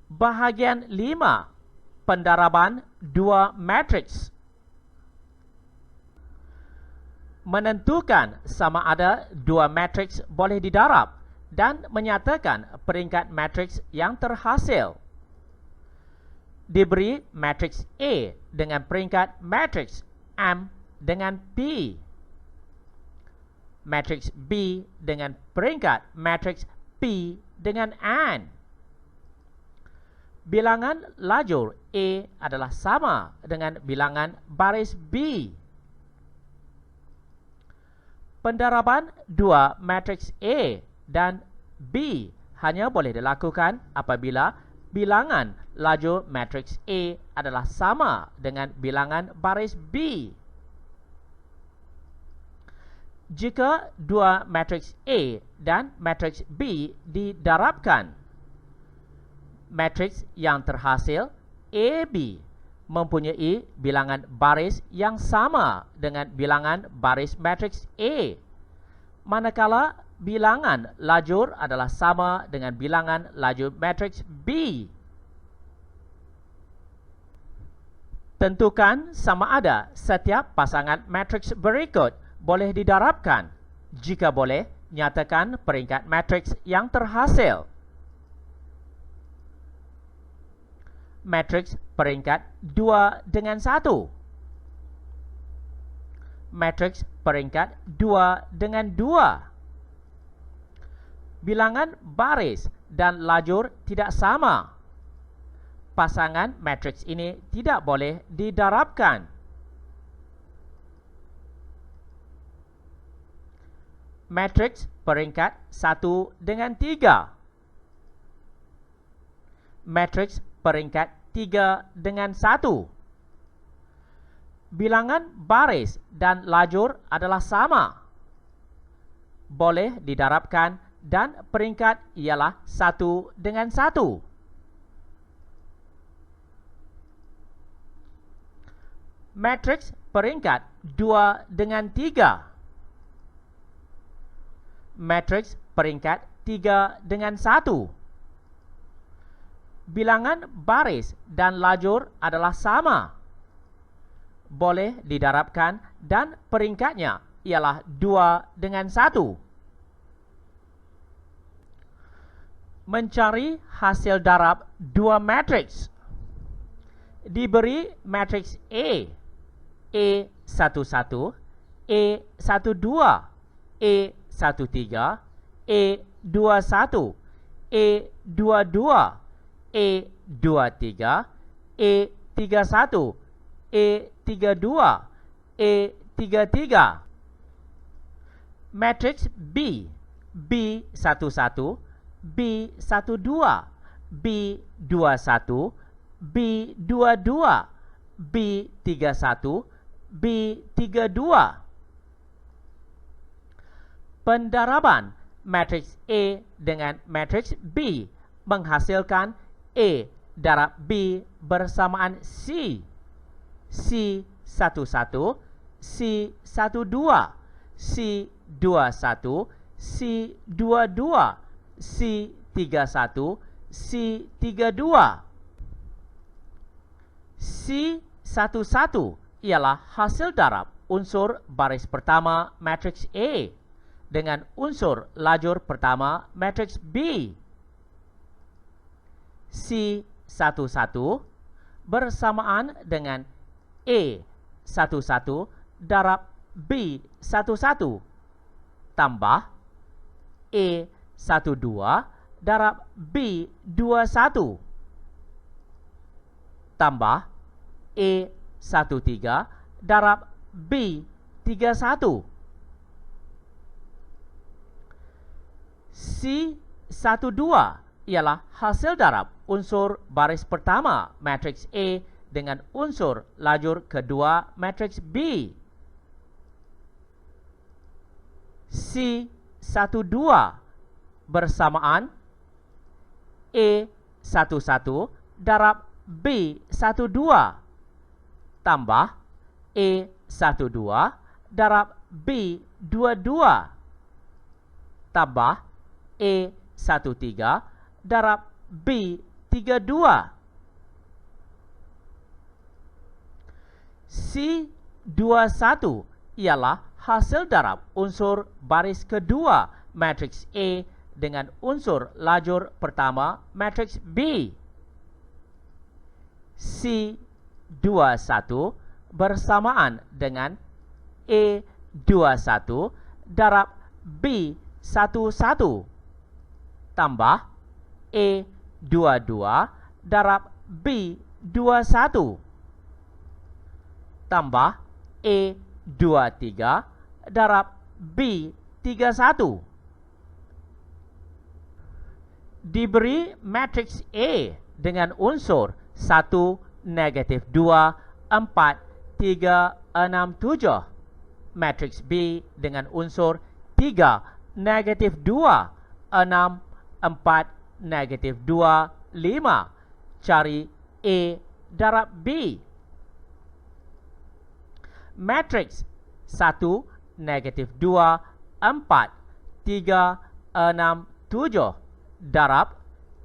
Bahagian 5. Pendaraban dua matriks. Menentukan sama ada dua matriks boleh didarab dan menyatakan peringkat matriks yang terhasil. Diberi matriks A dengan peringkat matriks M dengan P. Matriks B dengan peringkat matriks P dengan N. Bilangan lajur A adalah sama dengan bilangan baris B. Pendaraban dua matriks A dan B hanya boleh dilakukan apabila bilangan lajur matriks A adalah sama dengan bilangan baris B. Jika dua matriks A dan matriks B didarabkan, matriks yang terhasil AB mempunyai bilangan baris yang sama dengan bilangan baris matriks A, manakala bilangan lajur adalah sama dengan bilangan lajur matriks B. Tentukan sama ada setiap pasangan matriks berikut boleh didarabkan. Jika boleh, nyatakan peringkat matriks yang terhasil. Matriks peringkat 2 dengan 1. Matriks peringkat 2 dengan 2. Bilangan baris dan lajur tidak sama. Pasangan matriks ini tidak boleh didarabkan. Matriks peringkat 1 dengan 3. Matriks peringkat 3 dengan 1. Bilangan baris dan lajur adalah sama. Boleh didarabkan dan peringkat ialah 1 dengan 1. Matriks peringkat 2 dengan 3. Matriks peringkat 3 dengan 1. Bilangan baris dan lajur adalah sama. Boleh didarabkan dan peringkatnya ialah 2 dengan 1. Mencari hasil darab dua matriks. Diberi matriks A, A11, A12, A13, A21, A22, E23, E31, E32, E33. Matriks B, B11, B12, B21, B22, B31, B32. Pendaraban matriks A dengan matriks B menghasilkan A darab B bersamaan C, C11, C12, C21, C22, C31, C32. C11 ialah hasil darab unsur baris pertama matriks A dengan unsur lajur pertama matriks B. C11 bersamaan dengan A11 darab B11 tambah A12 darab B21 tambah A13 darab B31. C12 ialah hasil darab unsur baris pertama matriks A dengan unsur lajur kedua matriks B. C12 bersamaan A11 darab B12 tambah A12 darab B22 tambah A13 darab B31 32. C21 ialah hasil darab unsur baris kedua matriks A dengan unsur lajur pertama matriks B. C21 bersamaan dengan A21 darab B11 tambah A22 darab B21 tambah A23 darab B31. Diberi matriks A dengan unsur 1, negatif 2, 4, 3, 6, 7. Matriks B dengan unsur 3, negatif 2, 6, 4, negatif 2, 5. Cari A darab B. Matriks 1, negatif 2, 4, 3, 6, 7 darab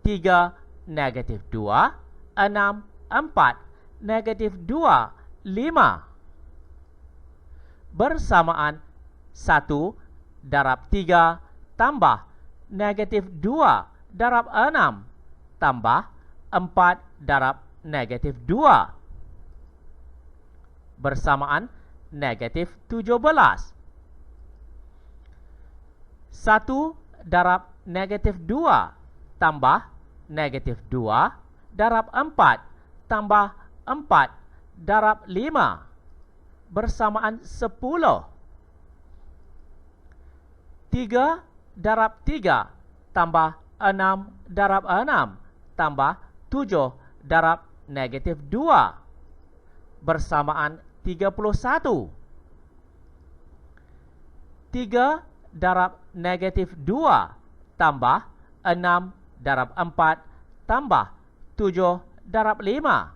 3, negatif 2, 6, 4, negatif 2, 5. Bersamaan 1 darab 3 tambah negatif 2 darab 6 tambah 4 darab negatif 2. Bersamaan negatif 17. 1 darab negatif 2 tambah negatif 2 darab 4 tambah 4 darab 5. Bersamaan 10. 3 darab 3 tambah 6 darab 6 tambah 7 darab negatif 2. Bersamaan 31. 3 darab negatif 2 tambah 6 darab 4 tambah 7 darab 5.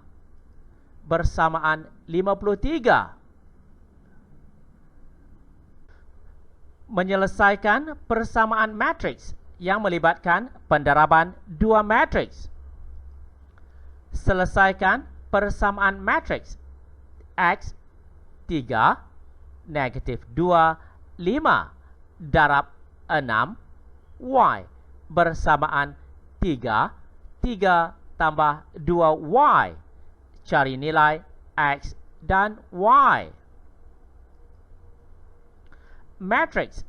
Bersamaan 53. Menyelesaikan persamaan matriks yang melibatkan pendaraban dua matriks. Selesaikan persamaan matriks X3 negatif 2, 5 darab 6 Y bersamaan 3, 3 tambah 2Y. Cari nilai X dan Y. Matriks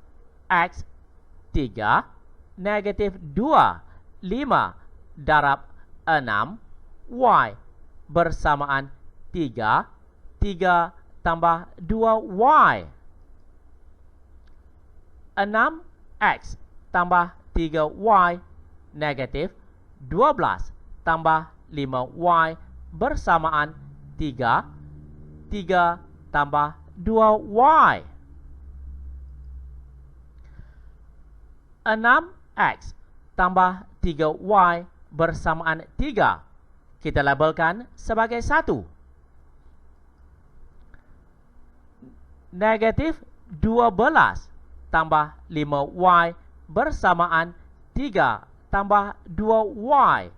X3 negatif 2, 5 darab 6 Y bersamaan 3, 3 tambah 2Y. 6X tambah 3Y negatif 12 tambah 5Y bersamaan 3, 3 tambah 2Y. 6X tambah 3Y bersamaan 3. Kita labelkan sebagai 1. Negatif 12 tambah 5Y bersamaan 3 tambah 2Y.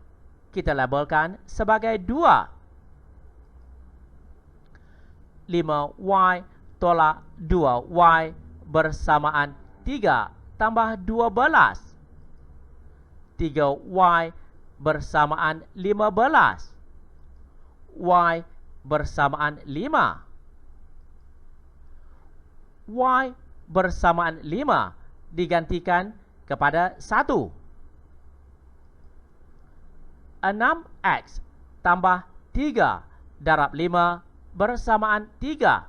Kita labelkan sebagai 2. 5Y tolak 2Y bersamaan 3 tambah 12. 3Y bersamaan 15. Y bersamaan 5. Y bersamaan 5 digantikan kepada 1. 6X tambah 3 darab 5 bersamaan 3.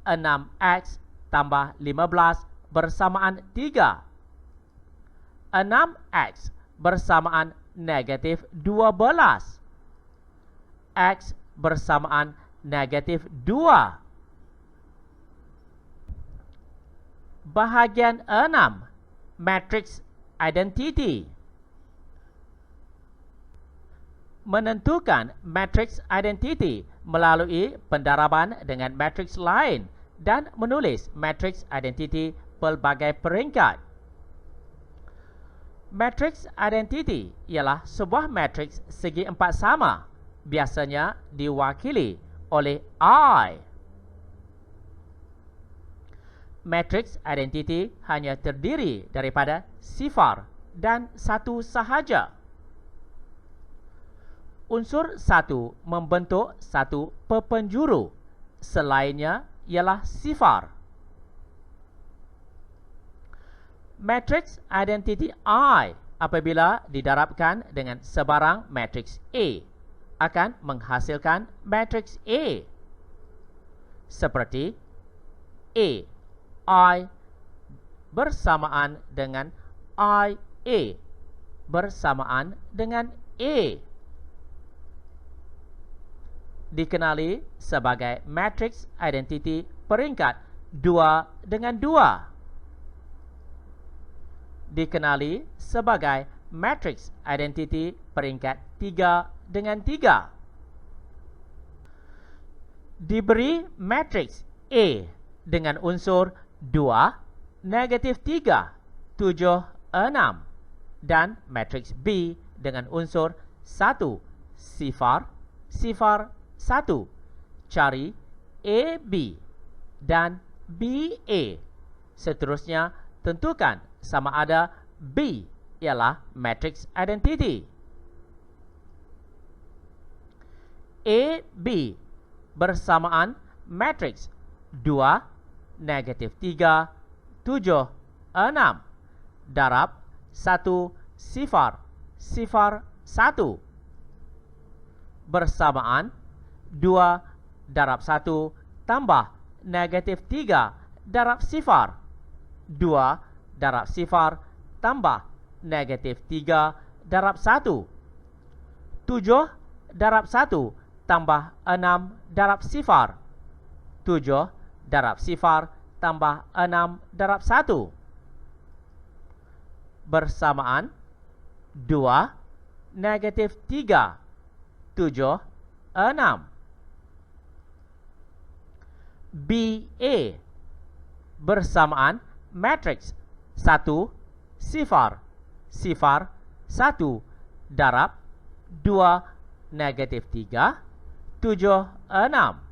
6X tambah 15 bersamaan 3. 6X bersamaan negatif 12. X bersamaan negatif 2. Bahagian 6. Matriks identity. Menentukan matriks identity melalui pendaraban dengan matriks lain dan menulis matriks identity pelbagai peringkat. Matriks identity ialah sebuah matriks segi empat sama, biasanya diwakili oleh I. Matriks identity hanya terdiri daripada sifar dan satu sahaja. Unsur satu membentuk satu perpenjuru, selainnya ialah sifar. Matriks identity I apabila didarabkan dengan sebarang matriks A akan menghasilkan matriks A. Seperti A I bersamaan dengan IA bersamaan dengan A. Dikenali sebagai matriks identity peringkat 2 dengan 2. Dikenali sebagai matriks identity peringkat 3 dengan 3. Diberi matriks A dengan unsur 2, negatif 3, 7, 6 dan matriks B dengan unsur 1, sifar, sifar, 1. Cari AB dan BA. Seterusnya, tentukan sama ada B ialah matriks identity. AB bersamaan matriks 2, negatif 3, 7, 6 darab 1, sifar, sifar, 1 bersamaan 2 darab 1 tambah negatif 3 darab sifar, 2 darab sifar tambah negatif 3 darab 1, 7 darab 1 tambah 6 darab sifar, 7 darab sifar tambah 6 darab 1 bersamaan 2 negatif 3, 7, 6. BA bersamaan matriks 1, sifar, sifar, 1 darab 2 negatif 3, 7, 6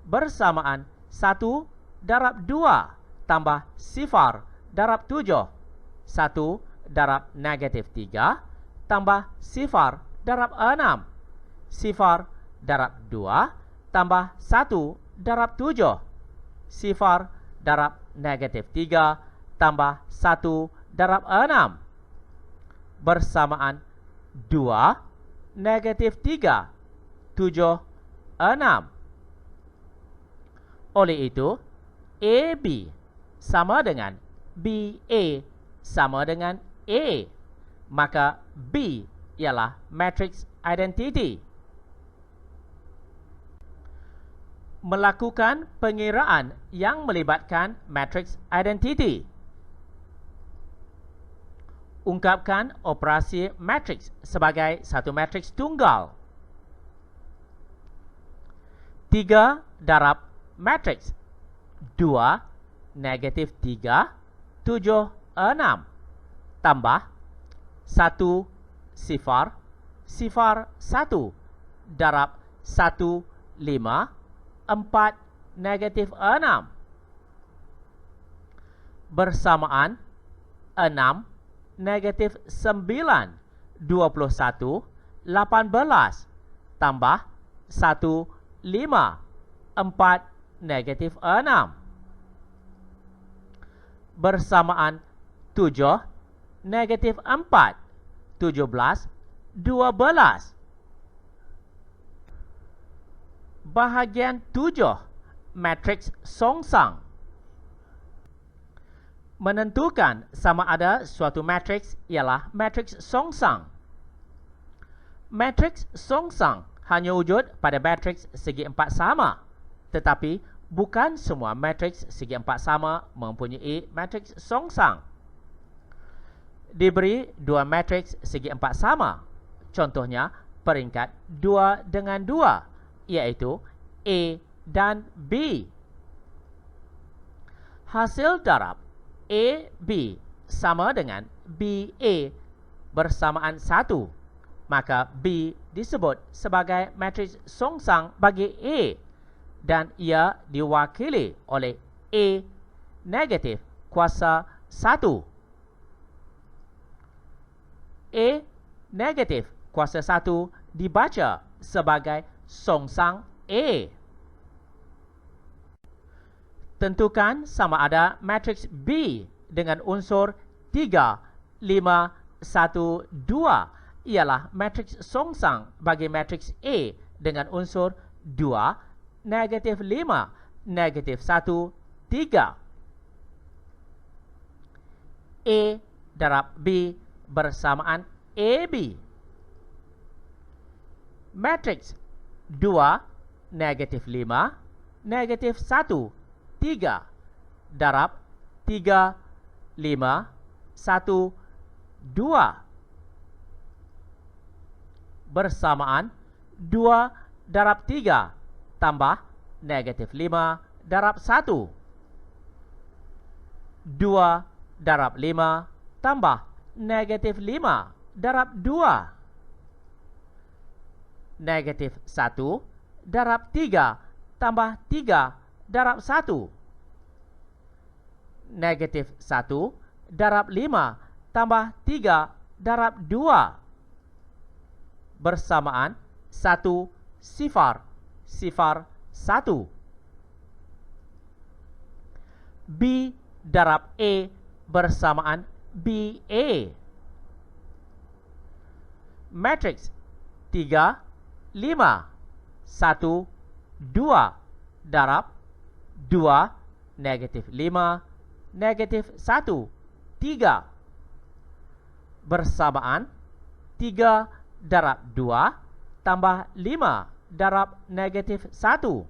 bersamaan 1 darab 2 tambah sifar darab 7, 1 darab negatif 3 tambah sifar darab 6, sifar darab 2 tambah 1 darab 7, sifar darab negatif 3 tambah 1 darab 6 bersamaan 2 negatif 3, 7, 6. Oleh itu, AB sama dengan BA sama dengan A. Maka B ialah matriks identity. Melakukan pengiraan yang melibatkan matriks identity. Ungkapkan operasi matriks sebagai satu matriks tunggal. 3 darab matriks 2 negatif 3, 7, 6 tambah 1 sifar, sifar 1 darab 1, 5, 4 negatif 6 bersamaan 6 negatif 9, 21, 18 tambah 1, 5, 4 negatif 6 bersamaan 7 negatif 4, 17, 12. Bahagian 7, matriks songsang. Menentukan sama ada suatu matriks ialah matriks songsang. Matriks songsang hanya wujud pada matriks segi empat sama, tetapi bukan semua matriks segi empat sama mempunyai matriks songsang. Diberi dua matriks segi empat sama, contohnya peringkat 2 dengan 2, iaitu A dan B. Hasil darab A, B sama dengan BA bersamaan 1, maka B disebut sebagai matriks songsang bagi A dan ia diwakili oleh A negatif kuasa 1. A negatif kuasa 1 dibaca sebagai songsang A. Tentukan sama ada matriks B dengan unsur 3, 5, 1, 2 ialah matriks songsang bagi matriks A dengan unsur 2, negatif 5, negatif 1, 3. A darab B bersamaan AB. Matriks 2, negatif 5, negatif 1, 3 darab 3, 5, 1, 2 bersamaan 2 darab 3 tambah negatif 5 darab 1. 2 darab 5 tambah negatif 5 darab 2. Negatif 1 darab 3 tambah 3 darab 1. Negatif 1 darab 5 tambah 3 darab 2. Bersamaan 1, 0, 0, 1. B darab A bersamaan BA. Matriks 3, 5, 1, 2 darab 2, negatif 5, negatif 1, 3. Bersamaan 3 darab 2 tambah 5 darab negatif 1.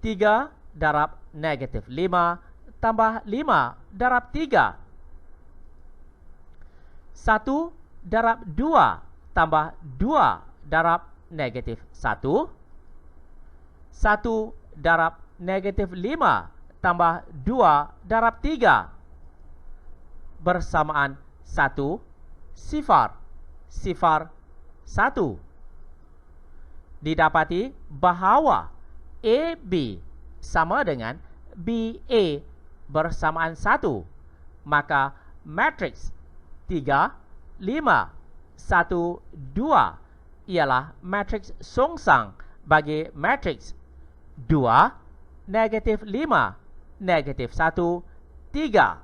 3 darab negatif 5 tambah 5 darab 3. 1 darab 2 tambah 2 darab negatif 1. 1 darab negatif 5 tambah 2 darab 3. Bersamaan 1, 0, 0, 1. Didapati bahawa AB sama dengan BA bersamaan 1, maka matriks 3, 5, 1, 2 ialah matriks songsang bagi matriks 2, negatif 5, negatif 1, 3.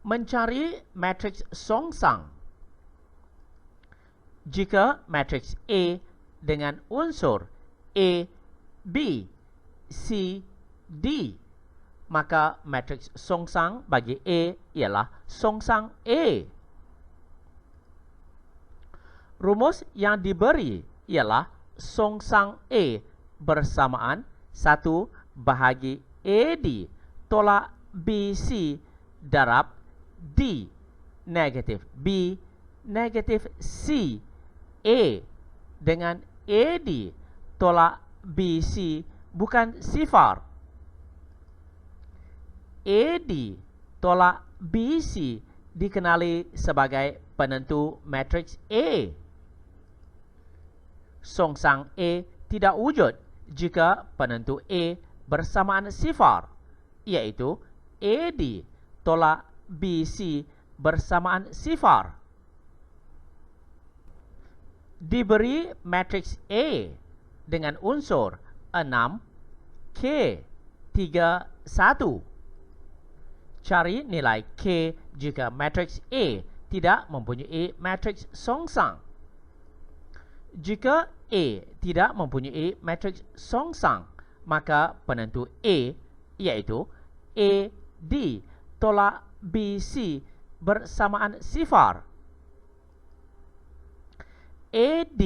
Mencari matriks songsang. Jika matriks A dengan unsur A, B, C, D, maka matriks songsang bagi A ialah songsang A. Rumus yang diberi ialah songsang A bersamaan 1 bahagi AD tolak BC darab D negatif B negatif C A dengan AD tolak BC bukan 0. AD tolak BC dikenali sebagai penentu matriks A. Songsang A tidak wujud jika penentu A bersamaan 0, iaitu AD tolak BC bersamaan 0. Diberi matriks A dengan unsur 6, K, 3, 1. Cari nilai K jika matriks A tidak mempunyai matriks songsang. Jika A tidak mempunyai matriks songsang, maka penentu A iaitu AD tolak BC bersamaan 0. AD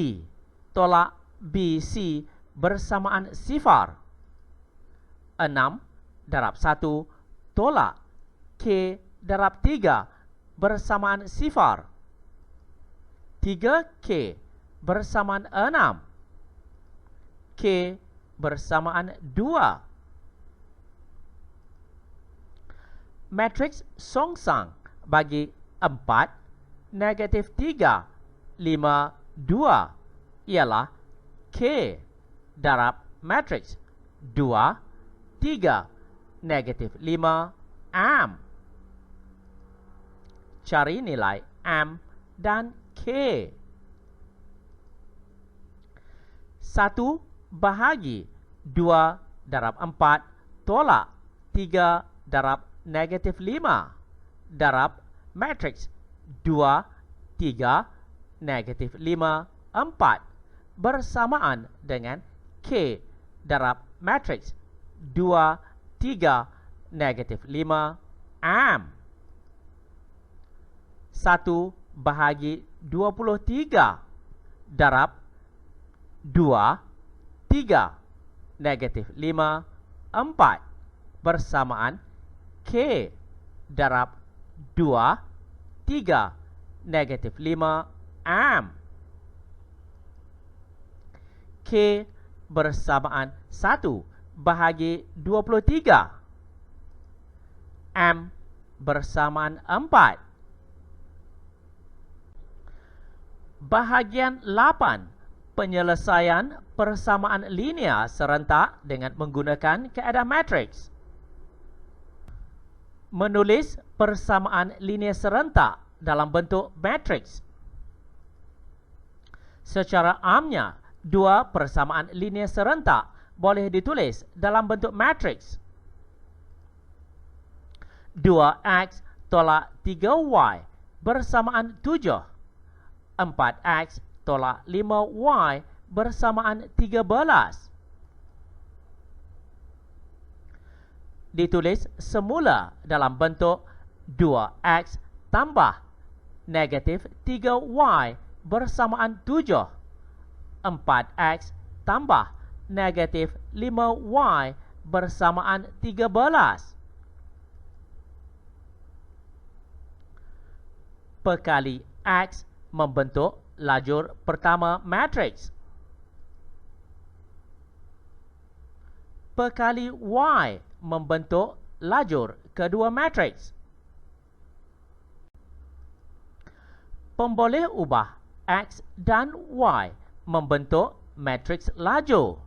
tolak BC bersamaan 0. 6 darab 1 tolak K darab 3 bersamaan 0. 3K bersamaan 6. K bersamaan 2. matriks songsang bagi 4, negatif 3, 5, 2 ialah K darab matriks 2, 3, negatif 5, M. Cari nilai M dan K. 1 bahagi 2 darab 4 tolak 3 darab negatif 5 darab matriks 2, 3, negatif 5, 4 bersamaan dengan K darab matriks 2, 3, negatif 5, M. 1 bahagi 23 darab 2, 3, negatif 5, 4 bersamaan K darab 2, 3, negatif 5, M. K bersamaan 1 bahagi 23. M bersamaan 4. Bahagian 8. Penyelesaian persamaan linear serentak dengan menggunakan kaedah matriks. Menulis persamaan linear serentak dalam bentuk matriks. Secara amnya, dua persamaan linear serentak boleh ditulis dalam bentuk matriks. 2x tolak 3y bersamaan 7. 4x tolak 5y bersamaan 13. Ditulis semula dalam bentuk 2x tambah negatif 3y bersamaan 7. 4x tambah negatif 5y bersamaan 13. Perkali x membentuk lajur pertama matriks. Perkali y membentuk lajur kedua matriks. Pemboleh ubah x dan y membentuk matriks lajur.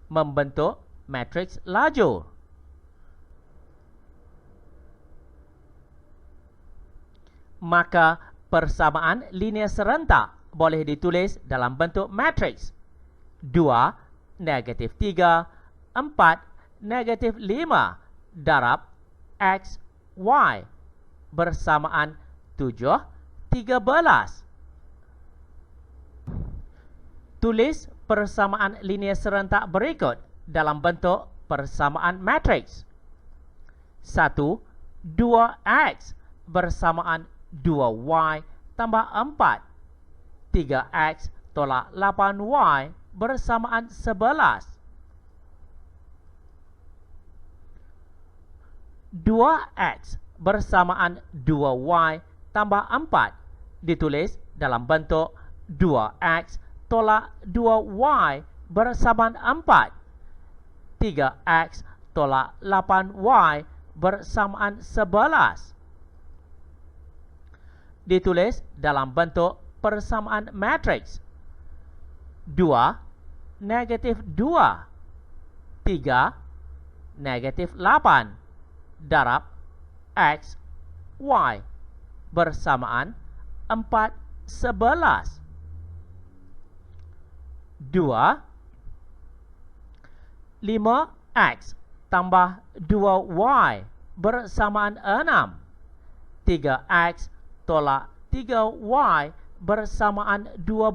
Membentuk matriks lajur. Maka persamaan linear serentak boleh ditulis dalam bentuk matriks 2, negatif 3, 4, negatif 5 darab x, y bersamaan 7, 13. Tulis persamaan linear serentak berikut dalam bentuk persamaan matriks. 1, 2x bersamaan 2y tambah 4. 3x tolak 8y bersamaan 11. 2x bersamaan 2y tambah 4 ditulis dalam bentuk 2x tolak 2y bersamaan 4. 3x tolak 8y bersamaan 11. Ditulis dalam bentuk persamaan matriks 2, negatif 2, 3, negatif 8 darab x, y bersamaan 4, 11. 2, 5x tambah 2y bersamaan 6. 3x tolak 3y bersamaan 12.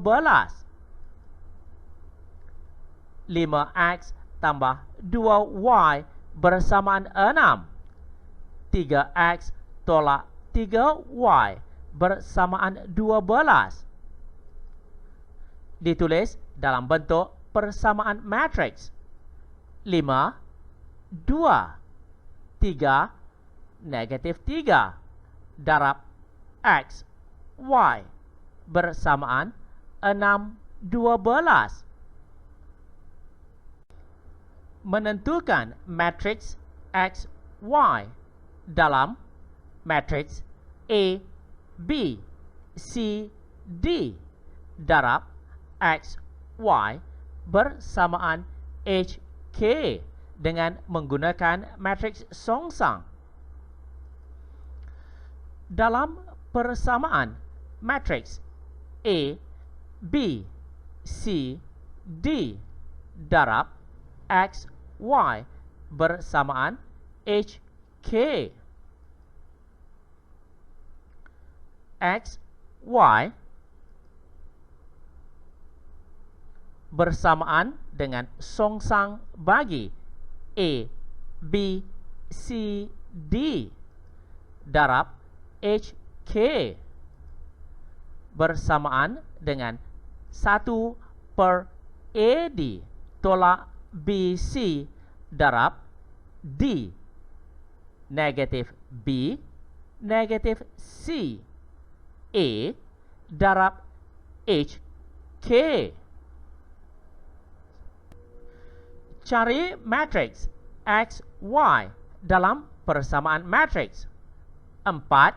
5x tambah 2y bersamaan 6. 3x tolak 3y bersamaan 12. Ditulis dalam bentuk persamaan matriks 5, 2, 3, negatif 3 darab x, y bersamaan 6, 12. menentukan matriks X, Y dalam matriks A, B, C, D darab X, Y bersamaan H, K dengan menggunakan matriks songsang. Dalam persamaan matriks A, B, C, D darab X, Y bersamaan H, K. X, Y bersamaan dengan songsang bagi A, B, C, D darab H, K bersamaan dengan 1/AD tolak BC darab D negatif B negatif C A darab H, K. Cari matriks X, Y dalam persamaan matriks 4,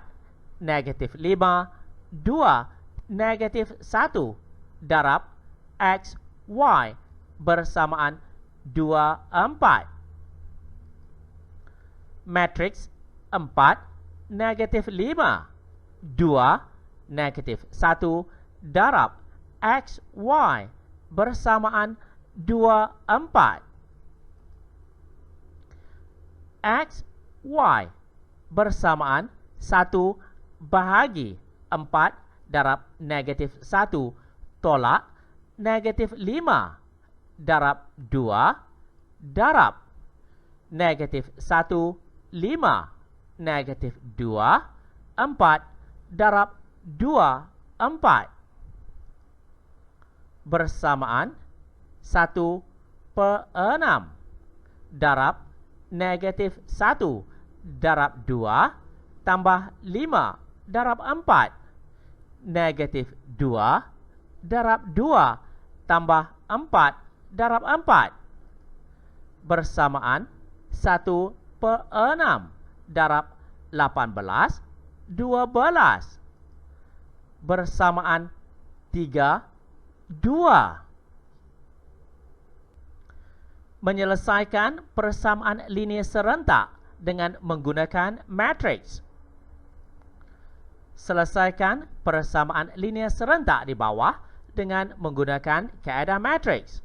negatif 5, 2, negatif 1 darab X, Y bersamaan 2, 4. Matriks 4, negatif 5, 2, negatif 1 darab X, Y bersamaan 2, 4. X, Y bersamaan 1 bahagi 4 darab negatif 1 tolak negatif 5 darab 2 darab negatif 1, 5 negatif 2, 4 darab 2, 4 bersamaan 1/6 darab negatif 1 darab 2 tambah 5 darab 4 negatif 2 darab 2 tambah 4 darab 4 bersamaan 1/6 darab 18, 12 bersamaan 3, 2. Menyelesaikan persamaan linear serentak dengan menggunakan matriks. Selesaikan persamaan linear serentak di bawah dengan menggunakan kaedah matriks.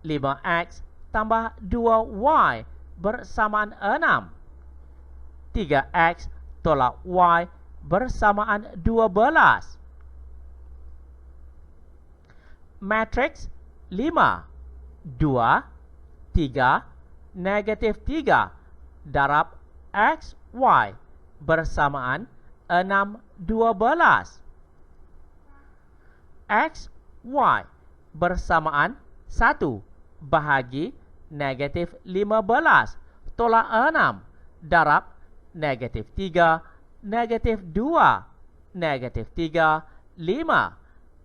5x tambah 2y bersamaan 6. 3x tolak y bersamaan 12. Matriks 5, 2, 3, negatif 3 darab x, y bersamaan 6, 12. X, y bersamaan 1 bahagi negatif 15 tolak 6 darab negatif 3, negatif 2, negatif 3, 5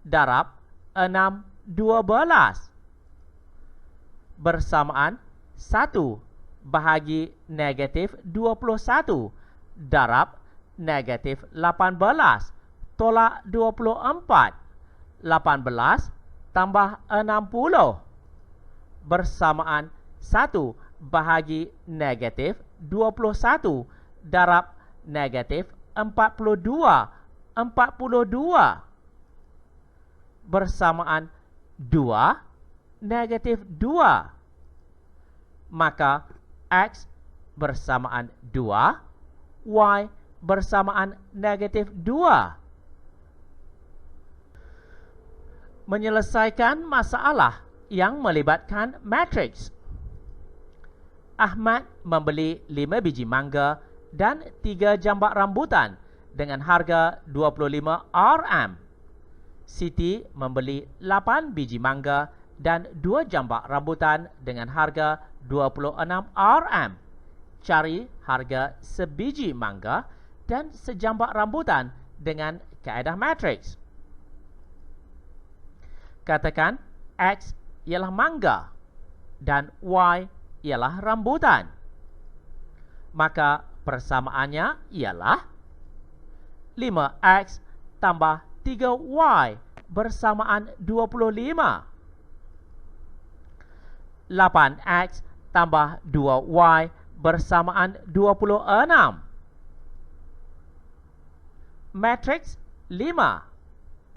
darab 6, 12 bersamaan 1 bahagi negatif 21 darab negatif 18 tolak 24. 18 tambah 60 bersamaan 1 bahagi negatif 21 darab negatif 42. 42 bersamaan 2, negatif 2. Maka X bersamaan 2, Y bersamaan negatif 2. Menyelesaikan masalah yang melibatkan matriks. Ahmad membeli 5 biji mangga dan 3 jambak rambutan dengan harga 25 Rm. Siti membeli 8 biji mangga dan 2 jambak rambutan dengan harga 26 Rm. Cari harga sebiji mangga dan sejambak rambutan dengan kaedah matriks. Katakan X ialah mangga dan Y ialah rambutan. Maka persamaannya ialah 5X tambah 3Y bersamaan 25. 8X tambah 2Y bersamaan 26. Matriks 5,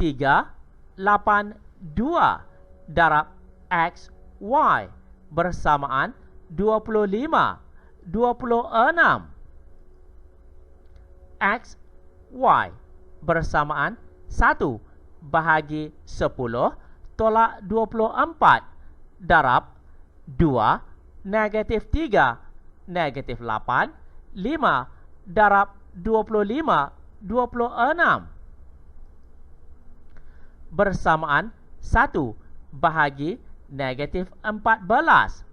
3, 8, 2 darab X, Y bersamaan 25, 26. X, Y bersamaan 1 bahagi 10 tolak 24 darab 2, negatif 3, negatif 8, 5 darab 25, 26. Bersamaan 1 bahagi negatif 14,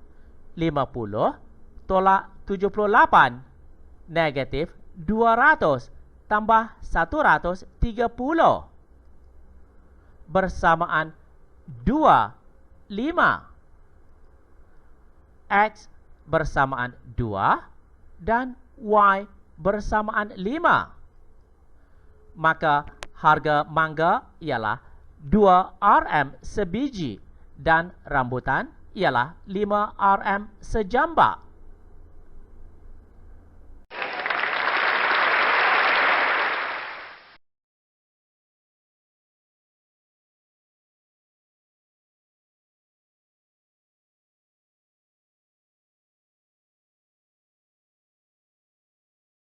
50 tolak 78, negatif 200 tambah 130. Bersamaan 2, 5. X bersamaan 2 dan Y bersamaan 5. Maka harga mangga ialah 2 Rm sebiji dan rambutan ialah 5 Rm sejambak.